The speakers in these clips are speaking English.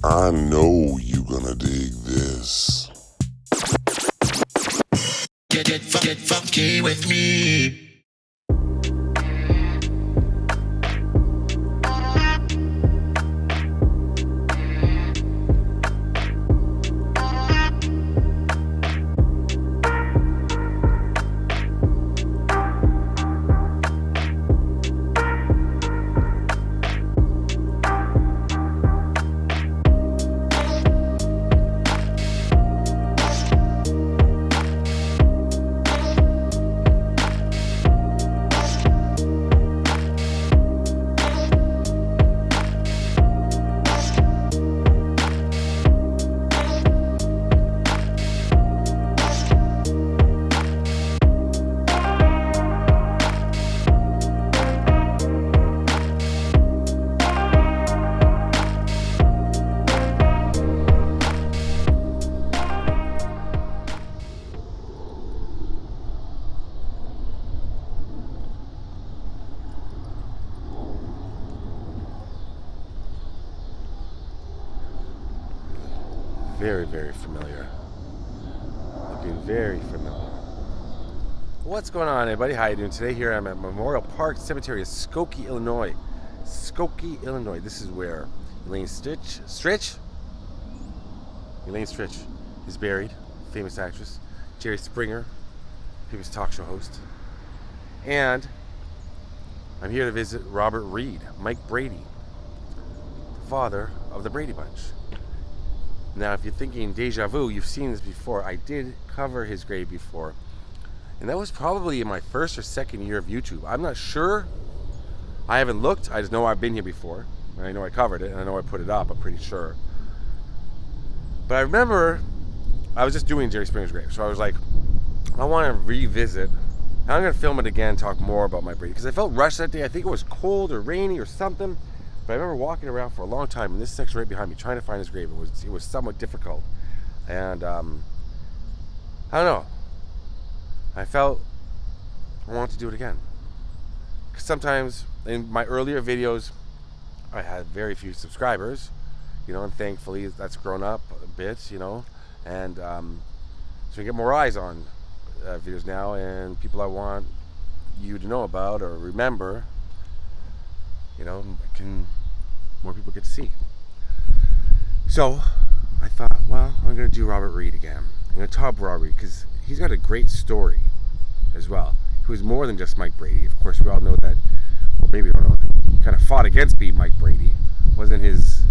I know you gonna dig this. Get funky with me. Very, very familiar. Looking very familiar. What's going on, everybody? How you doing today? Here I'm at Memorial Park Cemetery of Skokie, Illinois. Skokie, Illinois. This is where Elaine Stritch is buried. Famous actress. Jerry Springer, famous talk show host. And I'm here to visit Robert Reed, Mike Brady, the father of the Brady Bunch. Now, if you're thinking deja vu, you've seen this before. I did cover his grave before. And that was probably in my first or second year of YouTube. I'm not sure. I haven't looked. I just know I've been here before. And I know I covered it. And I know I put it up. I'm pretty sure. But I remember I was just doing Jerry Springer's grave. So I was like, I want to revisit. And I'm going to film it again and talk more about my Brady. Because I felt rushed that day. I think it was cold or rainy or something. But I remember walking around for a long time in this section right behind me, trying to find his grave. It was somewhat difficult, and I don't know. I felt I wanted to do it again. Because sometimes in my earlier videos, I had very few subscribers, and thankfully that's grown up a bit, and so we get more eyes on videos now, and people I want you to know about or remember. More people get to see. So I thought, well, I'm going to do Robert Reed again. I'm going to talk Robert Reed because he's got a great story as well. He was more than just Mike Brady. Of course, we all know that, well, maybe we don't know, he kind of fought against being Mike Brady. Wasn't his,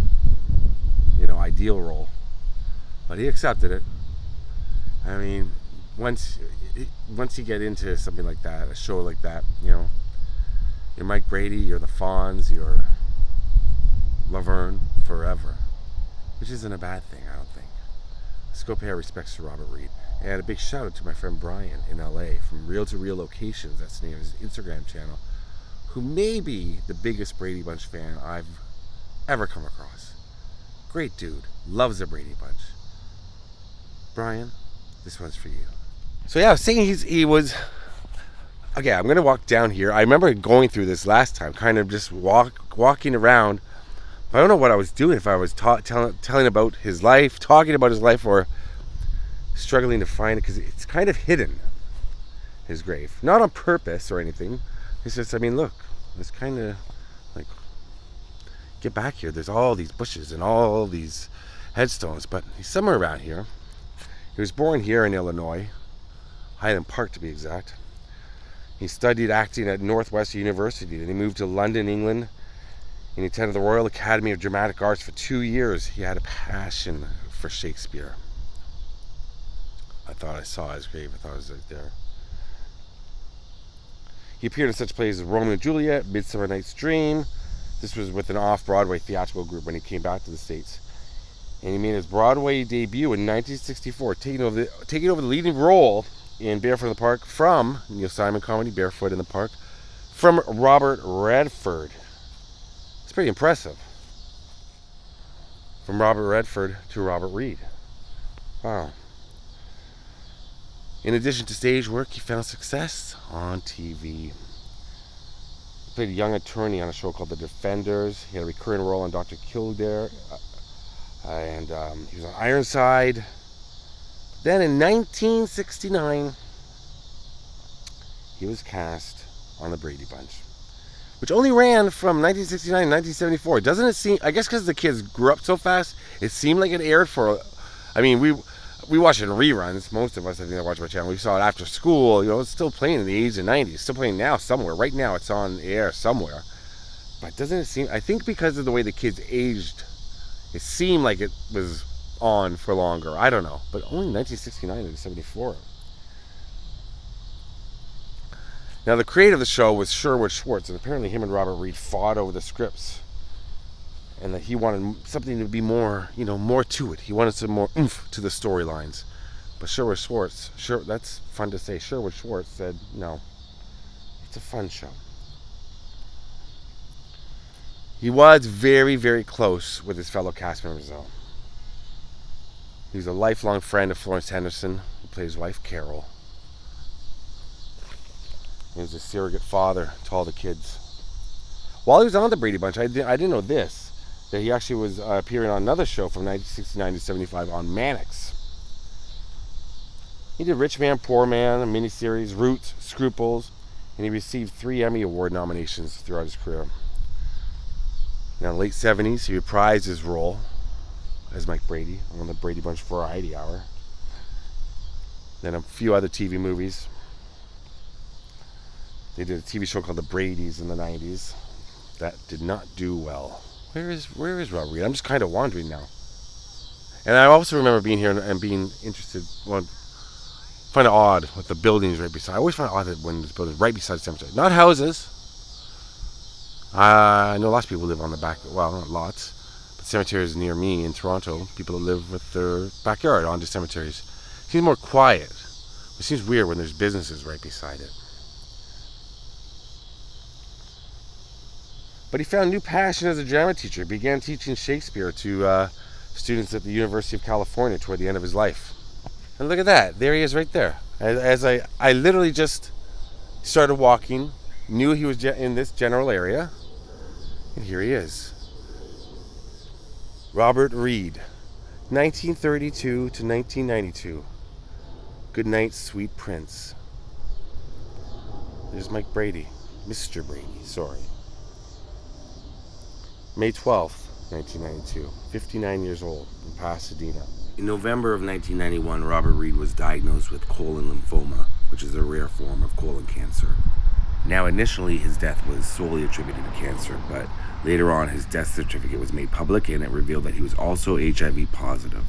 ideal role. But he accepted it. I mean, once you get into something like that, a show like that, you're Mike Brady, you're the Fonz, you're Laverne forever, which isn't a bad thing, I don't think. Let's go pay our respects to Robert Reed. And a big shout out to my friend Brian in L.A. from Real to Real Locations, that's the name of his Instagram channel, who may be the biggest Brady Bunch fan I've ever come across. Great dude, loves the Brady Bunch. Brian, this one's for you. So yeah, I was saying he was... Okay, I'm going to walk down here. I remember going through this last time, kind of just walking around. I don't know what I was doing, if I was telling about his life, talking about his life, or struggling to find it, because it's kind of hidden, his grave. Not on purpose or anything. It's just, look, it's kind of like, get back here. There's all these bushes and all these headstones, but he's somewhere around here. He was born here in Illinois, Highland Park to be exact. He studied acting at Northwestern University. Then he moved to London, England, and he attended the Royal Academy of Dramatic Arts for 2 years. He had a passion for Shakespeare. I thought I saw his grave. I thought it was right there. He appeared in such plays as Romeo and Juliet, Midsummer Night's Dream. This was with an off-Broadway theatrical group when he came back to the States. And he made his Broadway debut in 1964, taking over the leading role in Barefoot in the Park from Neil Simon comedy, Barefoot in the Park, from Robert Redford. It's pretty impressive. From Robert Redford to Robert Reed. Wow. In addition to stage work, he found success on TV. He played a young attorney on a show called The Defenders. He had a recurring role on Dr. Kildare, And he was on Ironside. Then in 1969, he was cast on the Brady Bunch, which only ran from 1969 to 1974. Doesn't it seem, I guess because the kids grew up so fast, it seemed like it aired for, I mean, we watched it in reruns. Most of us, I think, that watch my channel, we saw it after school. You know, it's still playing in the 80s and 90s. Still playing now somewhere. Right now it's on air somewhere. But doesn't it seem, I think because of the way the kids aged, it seemed like it was on for longer. I don't know. But only 1969 to 74. Now, the creator of the show was Sherwood Schwartz, and apparently him and Robert Reed fought over the scripts. And that he wanted something to be more, you know, more to it. He wanted some more oomph to the storylines. But Sherwood Schwartz, that's fun to say. Sherwood Schwartz said, no, it's a fun show. He was very, very close with his fellow cast members, though. He was a lifelong friend of Florence Henderson, who played his wife, Carol. He was a surrogate father to all the kids. While he was on the Brady Bunch, I didn't know this, that he actually was appearing on another show from 1969 to 75 on Mannix. He did Rich Man, Poor Man, a miniseries, Roots, Scruples, and he received 3 Emmy Award nominations throughout his career. Now, in the late 70s, he reprised his role as Mike Brady on the Brady Bunch Variety Hour. Then a few other TV movies. They did a TV show called The Bradys in the 90s. That did not do well. Where is Robert Reed? I'm just kind of wandering now. And I also remember being here and being interested, well, find it odd with the buildings right beside. I always find it odd that when there's buildings right beside the cemetery. Not houses. I know lots of people live on the back, well, not lots, but cemeteries near me in Toronto, people that live with their backyard onto cemeteries. It seems more quiet. It seems weird when there's businesses right beside it. But he found a new passion as a drama teacher. He began teaching Shakespeare to students at the University of California toward the end of his life. And look at that. There he is right there. As I literally just started walking, knew he was in this general area, and here he is. Robert Reed, 1932 to 1992. Good night, sweet prince. There's Mike Brady. Mr. Brady, sorry. May 12th, 1992. 59 years old in Pasadena. In November of 1991, Robert Reed was diagnosed with colon lymphoma, which is a rare form of colon cancer. Now, initially, his death was solely attributed to cancer, but later on, his death certificate was made public, and it revealed that he was also HIV positive.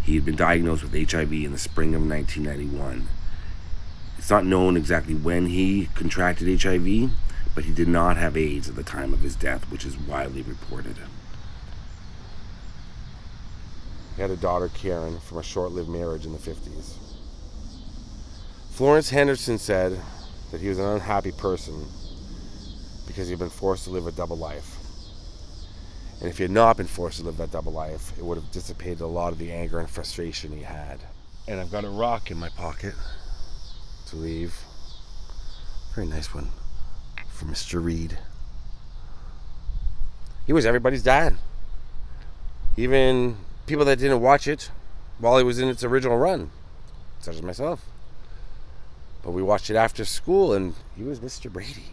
He had been diagnosed with HIV in the spring of 1991. It's not known exactly when he contracted HIV, but he did not have AIDS at the time of his death, which is widely reported. He had a daughter, Karen, from a short-lived marriage in the 50s. Florence Henderson said that he was an unhappy person because he had been forced to live a double life. And if he had not been forced to live that double life, it would have dissipated a lot of the anger and frustration he had. And I've got a rock in my pocket to leave. Very nice one for Mr. Reed. He was everybody's dad. Even people that didn't watch it while it was in its original run, such as myself. But we watched it after school, and he was Mr. Brady.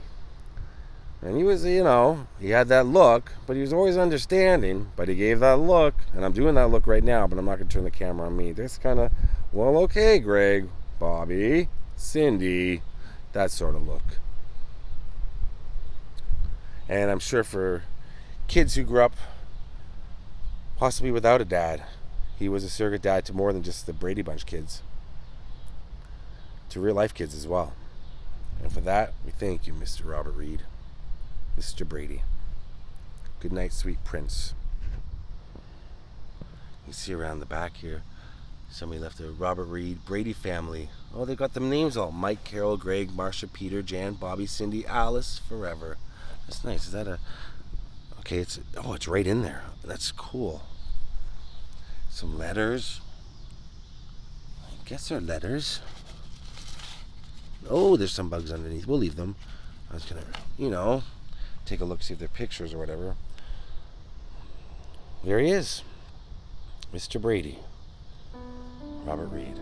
And he was, you know, he had that look, but he was always understanding. But he gave that look, and I'm doing that look right now, but I'm not going to turn the camera on me. This kind of, well, okay, Greg, Bobby, Cindy, that sort of look. And I'm sure for kids who grew up possibly without a dad, he was a surrogate dad to more than just the Brady Bunch kids, to real life kids as well. And for that, we thank you, Mr. Robert Reed, Mr. Brady. Good night, sweet prince. You see around the back here, somebody left a Robert Reed Brady family. Oh, they got them names all. Mike, Carol, Greg, Marcia, Peter, Jan, Bobby, Cindy, Alice, forever. That's nice. Is that a... Okay, it's right in there. That's cool. Some letters. I guess they're letters. Oh, there's some bugs underneath. We'll leave them. I was gonna, take a look, see if they're pictures or whatever. There he is. Mr. Brady, Robert Reed.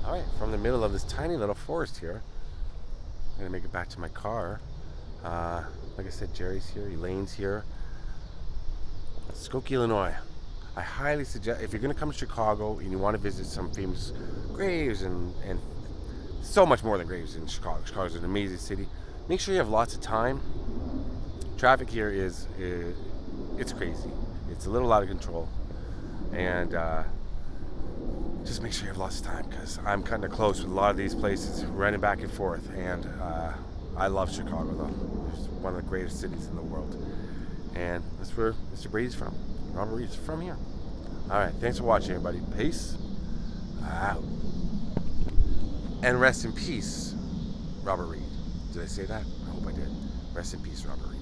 Alright, from the middle of this tiny little forest here, I'm going to make it back to my car. Like I said, Jerry's here, Elaine's here. Skokie, Illinois. I highly suggest, if you're going to come to Chicago and you want to visit some famous graves and so much more than graves in Chicago. Chicago's an amazing city. Make sure you have lots of time. Traffic here it's crazy. It's a little out of control. And just make sure you have lots of time, because I'm kind of close with a lot of these places, running back and forth. And I love Chicago, though. It's one of the greatest cities in the world. And that's where Mr. Brady's from. Robert Reed's from here. Alright, thanks for watching, everybody. Peace out. And rest in peace, Robert Reed. Did I say that? I hope I did. Rest in peace, Robert Reed.